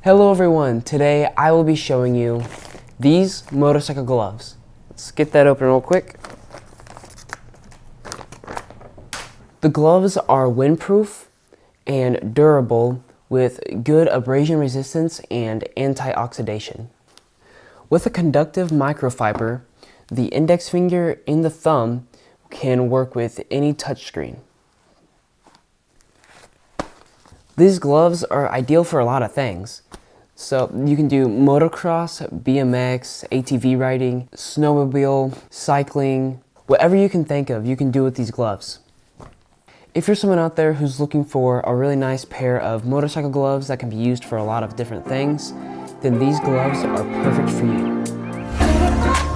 Hello everyone, today I will be showing you these motorcycle gloves. Let's get that open real quick. The gloves are windproof and durable with good abrasion resistance and anti-oxidation. With a conductive microfiber, the index finger and the thumb can work with any touchscreen. These gloves are ideal for a lot of things. So you can do motocross, BMX, ATV riding, snowmobile, cycling, whatever you can think of, you can do with these gloves. If you're someone out there who's looking for a really nice pair of motorcycle gloves that can be used for a lot of different things, then these gloves are perfect for you.